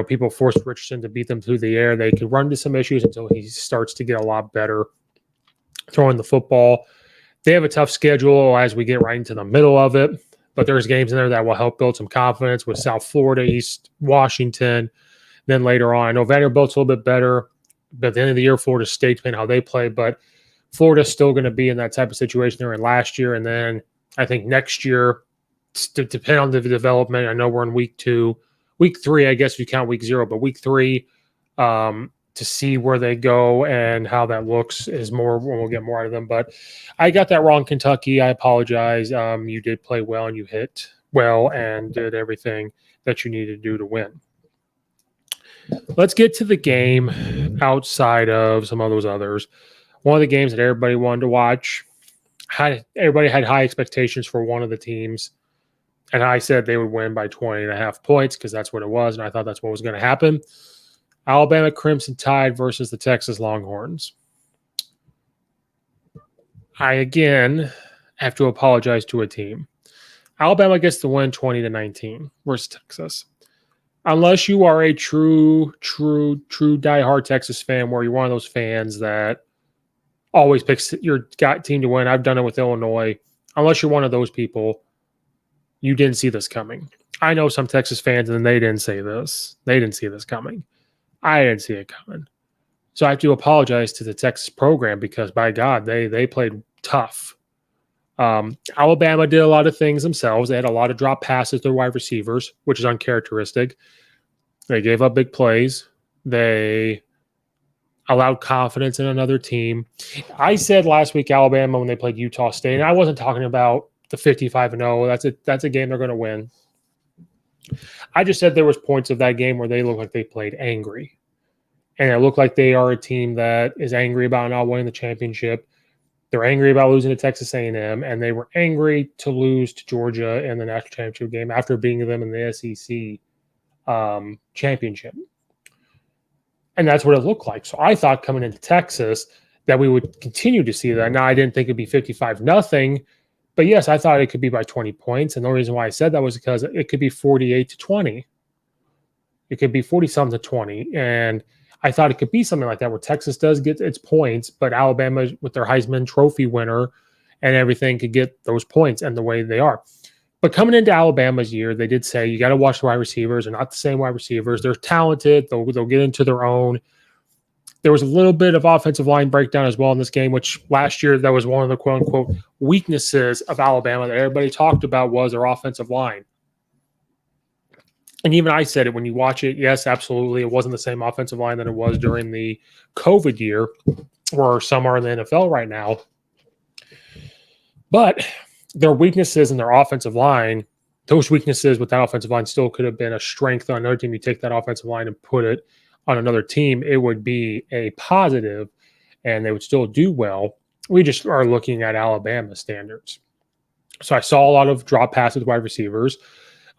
people force Richardson to beat them through the air, they could run into some issues until he starts to get a lot better throwing the football. They have a tough schedule as we get right into the middle of it, but there's games in there that will help build some confidence with South Florida, East Washington. Then later on, I know Vanderbilt's a little bit better, but at the end of the year, Florida State, depending how they play, but Florida's still going to be in that type of situation they were in last year. And then I think next year, depending on the development, I know we're in week 3, I guess if you count week 0, but week 3, to see where they go and how that looks is more when we'll get more out of them. But I got that wrong, Kentucky. I apologize. You did play well and you hit well and did everything that you needed to do to win. Let's get to the game outside of some of those others. One of the games that everybody wanted to watch. Everybody had high expectations for one of the teams. And I said they would win by 20.5 points because that's what it was. And I thought that's what was going to happen. Alabama Crimson Tide versus the Texas Longhorns. I, again, have to apologize to a team. Alabama gets the win 20-19 versus Texas. Unless you are a true diehard Texas fan where you're one of those fans that always picks your team to win. I've done it with Illinois. Unless you're one of those people, you didn't see this coming. I know some Texas fans, and they didn't say this. They didn't see this coming. I didn't see it coming. So I have to apologize to the Texas program because, by God, they played tough. Alabama did a lot of things themselves. They had a lot of drop passes to their wide receivers, which is uncharacteristic. They gave up big plays. They allowed confidence in another team. I said last week Alabama when they played Utah State, and I wasn't talking about the 55-0. That's a game they're going to win. I just said there was points of that game where they looked like they played angry. And it looked like they are a team that is angry about not winning the championship. They're angry about losing to Texas A&M, and they were angry to lose to Georgia in the national championship game after beating them in the SEC championship. And that's what it looked like. So I thought coming into Texas that we would continue to see that. Now, I didn't think it'd be 55-0, but yes, I thought it could be by 20 points. And the reason why I said that was because it could be 48-20. It could be 40-something to 20. And I thought it could be something like that where Texas does get its points, but Alabama, with their Heisman Trophy winner and everything, could get those points and the way they are. But coming into Alabama's year, they did say you got to watch the wide receivers. They're not the same wide receivers. They're talented. They'll get into their own. There was a little bit of offensive line breakdown as well in this game, which last year that was one of the quote-unquote weaknesses of Alabama that everybody talked about was their offensive line. And even I said it when you watch it, yes, absolutely. It wasn't the same offensive line that it was during the COVID year where some are in the NFL right now. But their weaknesses in their offensive line, those weaknesses with that offensive line still could have been a strength on another team. You take that offensive line and put it on another team, it would be a positive and they would still do well. We just are looking at Alabama standards. So I saw a lot of drop passes with wide receivers.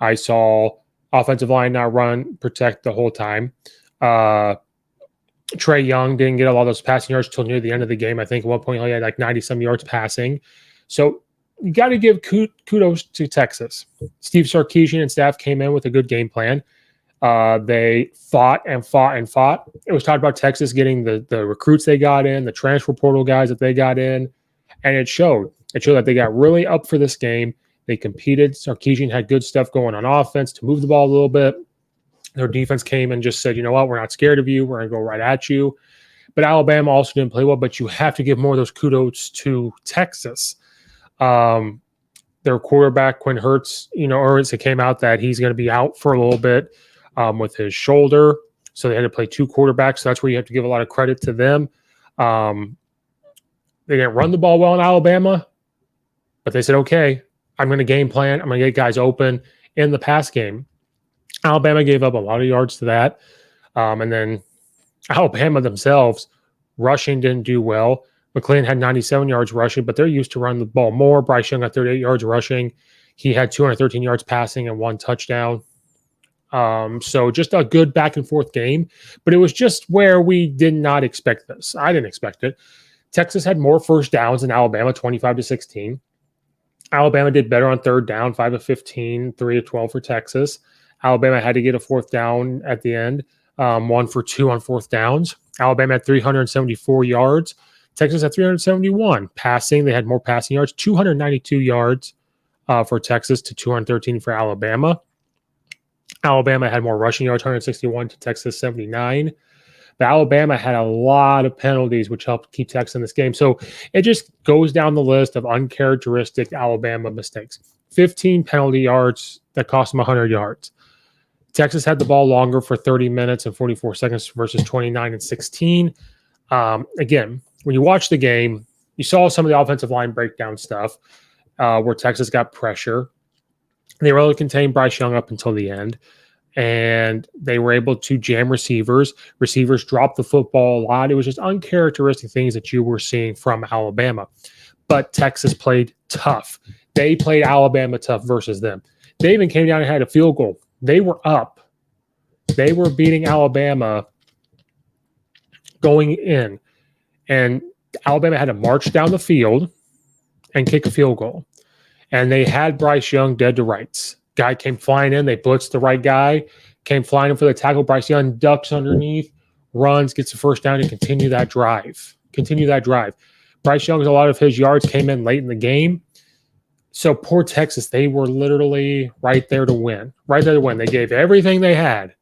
I saw offensive line not protect the whole time. Trey Young didn't get a lot of those passing yards until near the end of the game. I think at one point he had like 90-some yards passing. So you got to give kudos to Texas. Steve Sarkisian and staff came in with a good game plan. They fought and fought and fought. It was talked about Texas getting the recruits they got in, the transfer portal guys that they got in, and it showed. It showed that they got really up for this game. They competed. Sarkisian had good stuff going on offense to move the ball a little bit. Their defense came and just said, you know what, we're not scared of you. We're going to go right at you. But Alabama also didn't play well, but you have to give more of those kudos to Texas. Their quarterback, Quinn Hurts, it came out that he's going to be out for a little bit with his shoulder. So they had to play two quarterbacks. So that's where you have to give a lot of credit to them. They didn't run the ball well in Alabama, but they said, okay, I'm going to game plan. I'm going to get guys open in the pass game. Alabama gave up a lot of yards to that. And then Alabama themselves, rushing didn't do well. McLean had 97 yards rushing, but they're used to run the ball more. Bryce Young got 38 yards rushing. He had 213 yards passing and one touchdown. So just a good back and forth game, but it was just where we did not expect this. I didn't expect it. Texas had more first downs than Alabama, 25-16. Alabama did better on third down, 5 of 15, 3 of 12 for Texas. Alabama had to get a fourth down at the end, 1 for 2 on fourth downs. Alabama had 374 yards. Texas had 371 passing. They had more passing yards, 292 yards for Texas to 213 for Alabama. Alabama had more rushing yards, 161 to Texas 79. But Alabama had a lot of penalties, which helped keep Texas in this game. So it just goes down the list of uncharacteristic Alabama mistakes. 15 penalty yards that cost them 100 yards. Texas had the ball longer for 30 minutes and 44 seconds versus 29 and 16. Again, when you watch the game, you saw some of the offensive line breakdown stuff where Texas got pressure. They were able to contain Bryce Young up until the end, and they were able to jam receivers. Receivers dropped the football a lot. It was just uncharacteristic things that you were seeing from Alabama. But Texas played tough. They played Alabama tough versus them. They even came down and had a field goal. They were up. They were beating Alabama going in. And Alabama had to march down the field and kick a field goal. And they had Bryce Young dead to rights. Guy came flying in. They blitzed the right guy. Came flying in for the tackle. Bryce Young ducks underneath, runs, gets the first down, and continue that drive. Bryce Young's, a lot of his yards came in late in the game. So poor Texas, they were literally right there to win. They gave everything they had,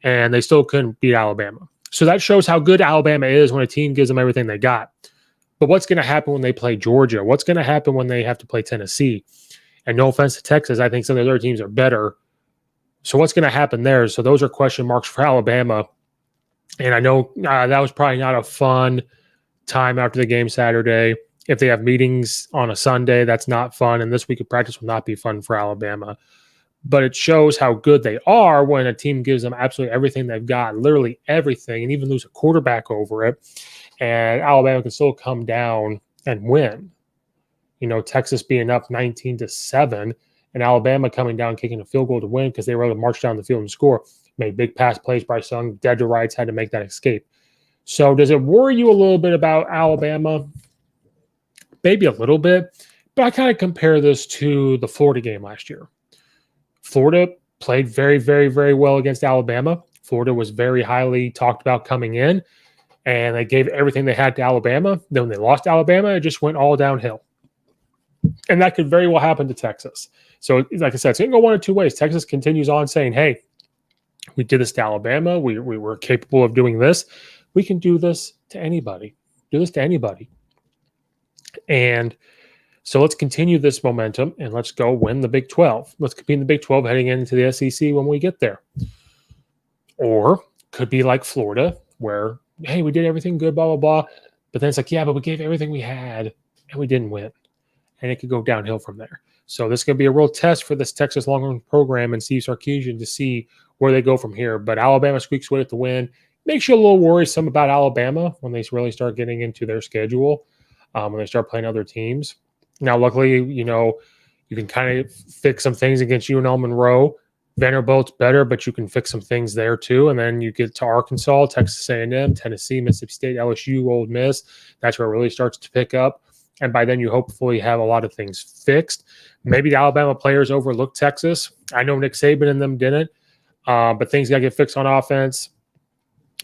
and they still couldn't beat Alabama. So that shows how good Alabama is when a team gives them everything they got. But what's going to happen when they play Georgia? What's going to happen when they have to play Tennessee? And no offense to Texas, I think some of the other teams are better. So what's going to happen there? So those are question marks for Alabama. And I know that was probably not a fun time after the game Saturday. If they have meetings on a Sunday, that's not fun. And this week of practice will not be fun for Alabama. But it shows how good they are when a team gives them absolutely everything they've got, literally everything, and even lose a quarterback over it. And Alabama can still come down and win. You know, Texas being up 19-7 and Alabama coming down, kicking a field goal to win because they were able to march down the field and score. Made big pass plays. Bryce Young, dead to rights, had to make that escape. So does it worry you a little bit about Alabama? Maybe a little bit, but I kind of compare this to the Florida game last year. Florida played very, very, very well against Alabama. Florida was very highly talked about coming in, and they gave everything they had to Alabama. Then when they lost to Alabama, it just went all downhill. And that could very well happen to Texas. So, like I said, it's going to go one of two ways. Texas continues on saying, hey, we did this to Alabama. We were capable of doing this. We can do this to anybody. And so let's continue this momentum and let's go win the Big 12. Let's compete in the Big 12 heading into the SEC when we get there. Or could be like Florida where, hey, we did everything good, blah, blah, blah. But then it's like, yeah, but we gave everything we had and we didn't win. And it could go downhill from there. So this is going to be a real test for this Texas Longhorn program and Steve Sarkisian to see where they go from here. But Alabama squeaks away with the win. Makes you a little worrisome about Alabama when they really start getting into their schedule, when they start playing other teams. Now, luckily, you know, you can kind of fix some things against UNL Monroe. Vanderbilt's better, but you can fix some things there too. And then you get to Arkansas, Texas A&M, Tennessee, Mississippi State, LSU, Ole Miss. That's where it really starts to pick up. And by then you hopefully have a lot of things fixed. Maybe the Alabama players overlooked Texas. I know Nick Saban and them didn't, but things got to get fixed on offense.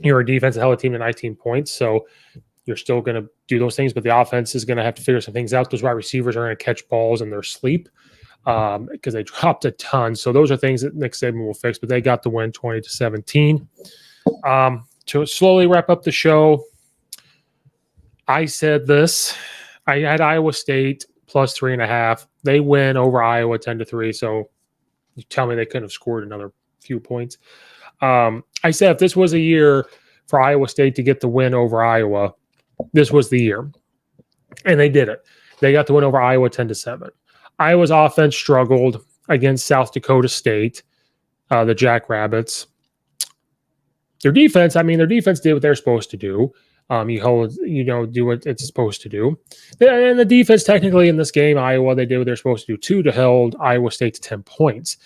You're a defense that held a team to 19 points, so you're still going to do those things, but the offense is going to have to figure some things out. Those wide receivers are going to catch balls in their sleep because they dropped a ton. So those are things that Nick Saban will fix, but they got the win 20-17. To slowly wrap up the show, I said this. I had Iowa State plus 3.5. They win over Iowa 10-3. So you tell me they couldn't have scored another few points. I said if this was a year for Iowa State to get the win over Iowa, this was the year. And they did it. They got the win over Iowa 10-7. Iowa's offense struggled against South Dakota State, the Jackrabbits. Their defense did what they're supposed to do. Do what it's supposed to do. And the defense, technically, in this game, Iowa, they did what they're supposed to do too, to held Iowa State to 10 points.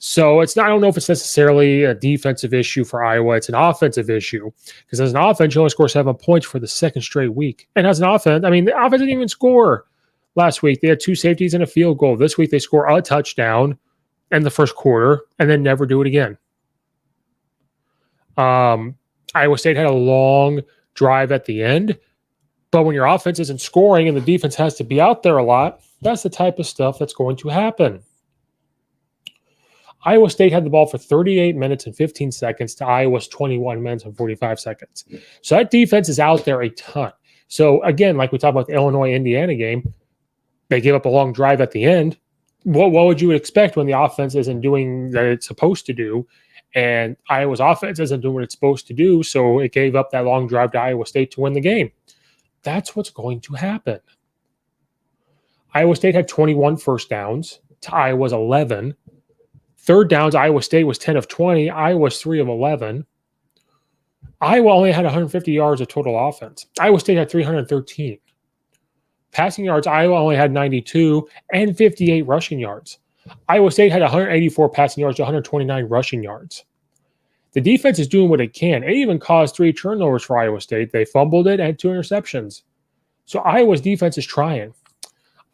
So I don't know if it's necessarily a defensive issue for Iowa. It's an offensive issue because as an offense, you only score 7 points for the second straight week. And as an offense, the offense didn't even score last week. They had 2 safeties and a field goal. This week, they score a touchdown in the first quarter and then never do it again. Iowa State had a long drive at the end, but when your offense isn't scoring and the defense has to be out there a lot, that's the type of stuff that's going to happen. Iowa State had the ball for 38 minutes and 15 seconds to Iowa's 21 minutes and 45 seconds. So that defense is out there a ton. So again, like we talked about the Illinois-Indiana game, they gave up a long drive at the end. what would you expect when the offense isn't doing that it's supposed to do? And Iowa's offense isn't doing what it's supposed to do, so it gave up that long drive to Iowa State to win the game. That's what's going to happen. Iowa State had 21 first downs to Iowa's 11. Third downs, Iowa State was 10 of 20. Iowa's 3 of 11. Iowa only had 150 yards of total offense. Iowa State had 313. Passing yards, Iowa only had 92 and 58 rushing yards. Iowa State had 184 passing yards to 129 rushing yards. The defense is doing what it can. It even caused 3 turnovers for Iowa State. They fumbled it and had 2 interceptions. So Iowa's defense is trying.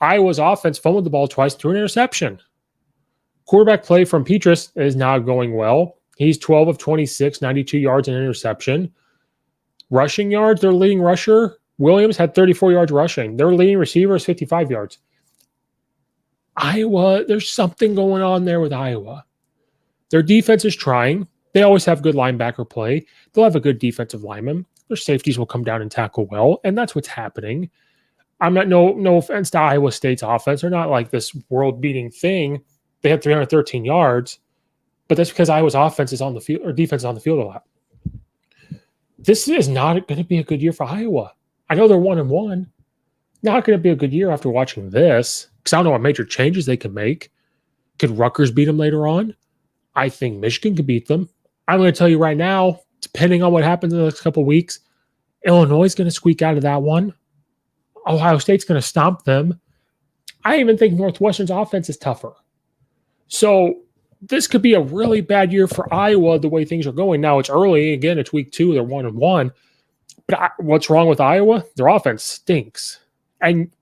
Iowa's offense fumbled the ball twice through an interception. Quarterback play from Petrus is not going well. He's 12 of 26, 92 yards and an interception. Rushing yards, their leading rusher, Williams, had 34 yards rushing. Their leading receiver is 55 yards. Iowa, there's something going on there with Iowa. Their defense is trying. They always have good linebacker play. They'll have a good defensive lineman. Their safeties will come down and tackle well, and that's what's happening. I'm not no offense to Iowa State's offense. They're not like this world-beating thing. They had 313 yards, but that's because Iowa's offense is on the field or defense is on the field a lot. This is not going to be a good year for Iowa. I know they're 1-1. Not going to be a good year after watching this because I don't know what major changes they can make. Could Rutgers beat them later on? I think Michigan could beat them. I'm going to tell you right now, depending on what happens in the next couple of weeks, Illinois is going to squeak out of that one. Ohio State's going to stomp them. I even think Northwestern's offense is tougher. So this could be a really bad year for Iowa the way things are going. Now it's early. Again, it's week 2. They're 1-1. But what's wrong with Iowa? Their offense stinks. And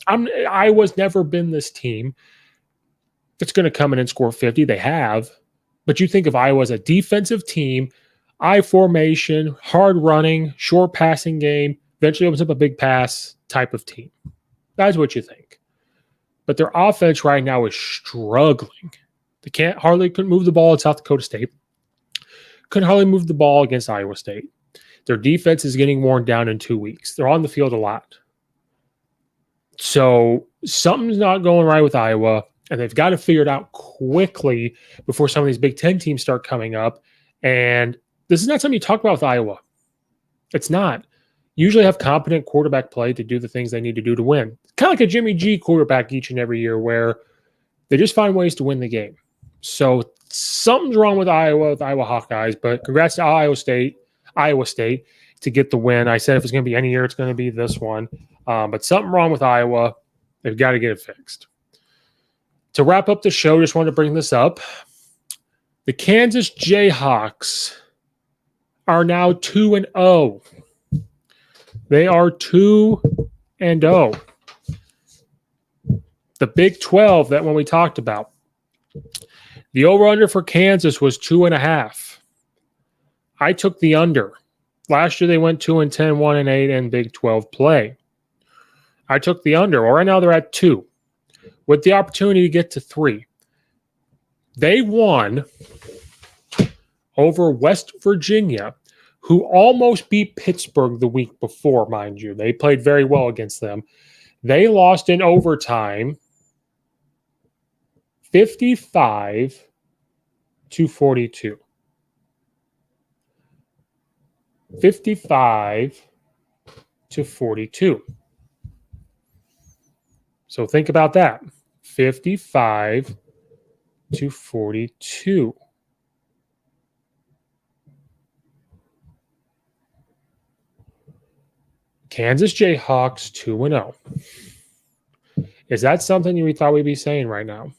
Iowa's never been this team that's going to come in and score 50. They have. But you think of Iowa as a defensive team, I formation, hard running, short passing game, eventually opens up a big pass type of team. That's what you think. But their offense right now is struggling. They couldn't move the ball at South Dakota State. Couldn't hardly move the ball against Iowa State. Their defense is getting worn down in 2 weeks. They're on the field a lot. So something's not going right with Iowa, and they've got to figure it out quickly before some of these Big Ten teams start coming up. And this is not something you talk about with Iowa. It's not. You usually have competent quarterback play to do the things they need to do to win. Kind of like a Jimmy G quarterback each and every year where they just find ways to win the game. So something's wrong with Iowa Hawkeyes, but congrats to Iowa State to get the win. I said if it's going to be any year, it's going to be this one. But something wrong with Iowa. They've got to get it fixed. To wrap up the show, just wanted to bring this up. The Kansas Jayhawks are now 2-0. They are 2-0. The Big 12, that one we talked about. The over-under for Kansas was 2.5. I took the under. Last year they went 2-10, 1-8 in Big 12 play. I took the under. Well, right now they're at 2 with the opportunity to get to 3. They won over West Virginia, who almost beat Pittsburgh the week before, mind you. They played very well against them. They lost in overtime 55-42. 55-42. So think about that. 55-42. Kansas Jayhawks 2-0. Is that something you thought we'd be saying right now?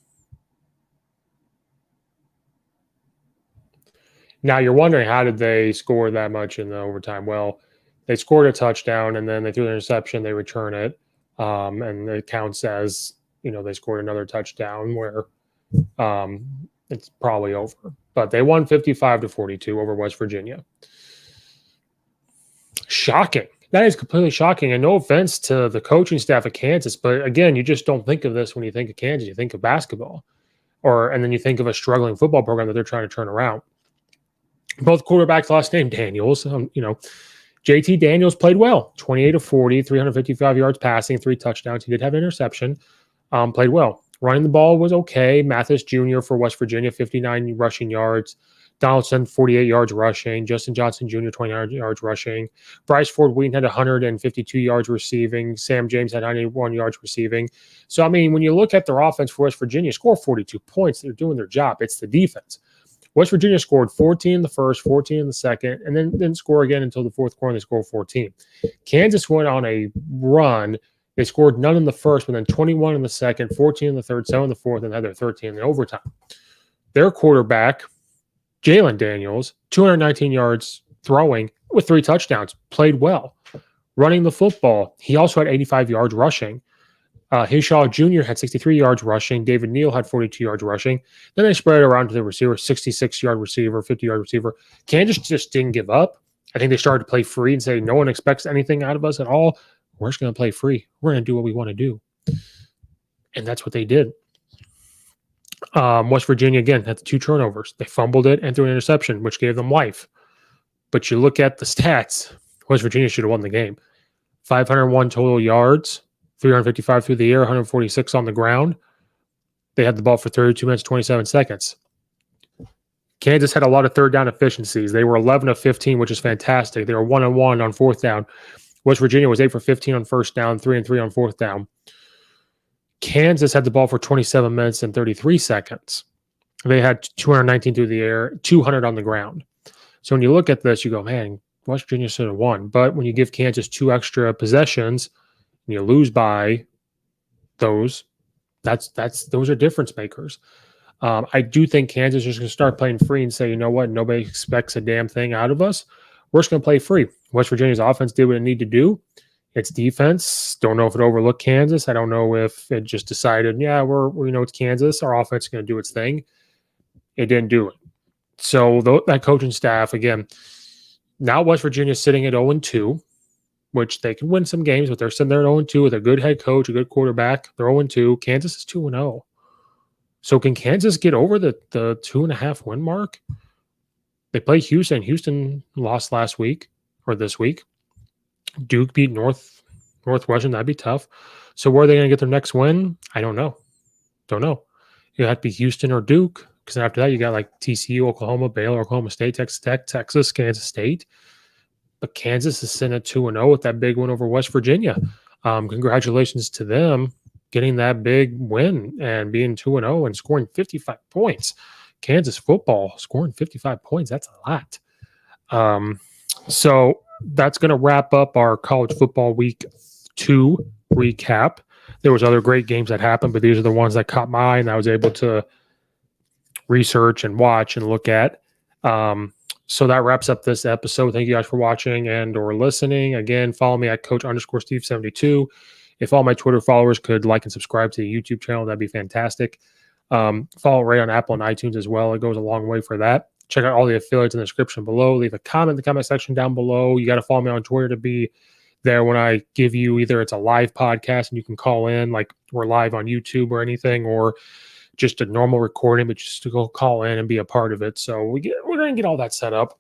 Now you're wondering, how did they score that much in the overtime? Well, they scored a touchdown and then they threw an interception. They return it, and it counts as, they scored another touchdown where it's probably over. But they won 55-42 over West Virginia. Shocking. That is completely shocking. And no offense to the coaching staff of Kansas, but again, you just don't think of this when you think of Kansas. You think of basketball, and then you think of a struggling football program that they're trying to turn around. Both quarterbacks, last name Daniels. JT Daniels played well, 28 of 40, 355 yards passing, 3 touchdowns. He did have an interception. Played well. Running the ball was okay. Mathis Jr. for West Virginia, 59 rushing yards. Donaldson, 48 yards rushing. Justin Johnson Jr., 29 yards rushing. Bryce Ford Wheaton had 152 yards receiving. Sam James had 91 yards receiving. So, I mean, when you look at their offense for West Virginia, score 42 points. They're doing their job. It's the defense. West Virginia scored 14 in the first, 14 in the second, and then didn't score again until the fourth quarter. They scored 14. Kansas went on a run. They scored none in the first, but then 21 in the second, 14 in the third, 7 in the fourth, and had their 13 in the overtime. Their quarterback, Jalen Daniels, 219 yards throwing with 3 touchdowns, played well. Running the football, he also had 85 yards rushing. Hishaw Jr. had 63 yards rushing. David Neal had 42 yards rushing. Then they spread it around to the receiver, 66-yard receiver, 50-yard receiver. Kansas just didn't give up. I think they started to play free and say, no one expects anything out of us at all. We're just going to play free. We're going to do what we want to do. And that's what they did. West Virginia, again, had the 2 turnovers. They fumbled it and threw an interception, which gave them life. But you look at the stats, West Virginia should have won the game. 501 total yards, 355 through the air, 146 on the ground. They had the ball for 32 minutes, 27 seconds. Kansas had a lot of third down efficiencies. They were 11 of 15, which is fantastic. They were 1-1 on fourth down. West Virginia was 8 for 15 on first down, 3-3 on fourth down. Kansas had the ball for 27 minutes and 33 seconds. They had 219 through the air, 200 on the ground. So when you look at this, you go, man, West Virginia should have won. But when you give Kansas 2 extra possessions and you lose by those, those are difference makers. I do think Kansas is going to start playing free and say, you know what, nobody expects a damn thing out of us. We're just going to play free. West Virginia's offense did what it needed to do. Its defense, don't know if it overlooked Kansas. I don't know if it just decided, yeah, we know it's Kansas. Our offense is going to do its thing. It didn't do it. So that coaching staff, again, now West Virginia's sitting at 0-2, which they can win some games, but they're sitting there at 0-2 with a good head coach, a good quarterback. They're 0-2. Kansas is 2-0. So can Kansas get over the 2.5 win mark? They play Houston. Houston lost last week or this week. Duke beat Northwestern. That'd be tough. So where are they going to get their next win? I don't know. Don't know. You have to be Houston or Duke, because after that you got like TCU, Oklahoma, Baylor, Oklahoma State, Texas Tech, Texas, Kansas State. But Kansas is sitting at 2-0 with that big win over West Virginia. Congratulations to them getting that big win and being 2-0 and scoring 55 points. Kansas football scoring 55 points. That's a lot. So that's going to wrap up our college football week 2 recap. There was other great games that happened, but these are the ones that caught my eye and I was able to research and watch and look at. So that wraps up this episode. Thank you guys for watching and or listening. Again, follow me at Coach_Steve72. If all my Twitter followers could like and subscribe to the YouTube channel, that'd be fantastic. Follow Ray on Apple and iTunes as well. It goes a long way for that. Check out all the affiliates in the description below. Leave a comment in the comment section down below. You got to follow me on Twitter to be there when I give you either it's a live podcast and you can call in like we're live on YouTube or anything, or just a normal recording, but just to go call in and be a part of it. So we're going to get all that set up.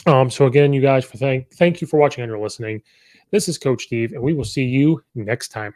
So again, you guys, thank you for watching and or listening. This is Coach Steve, and we will see you next time.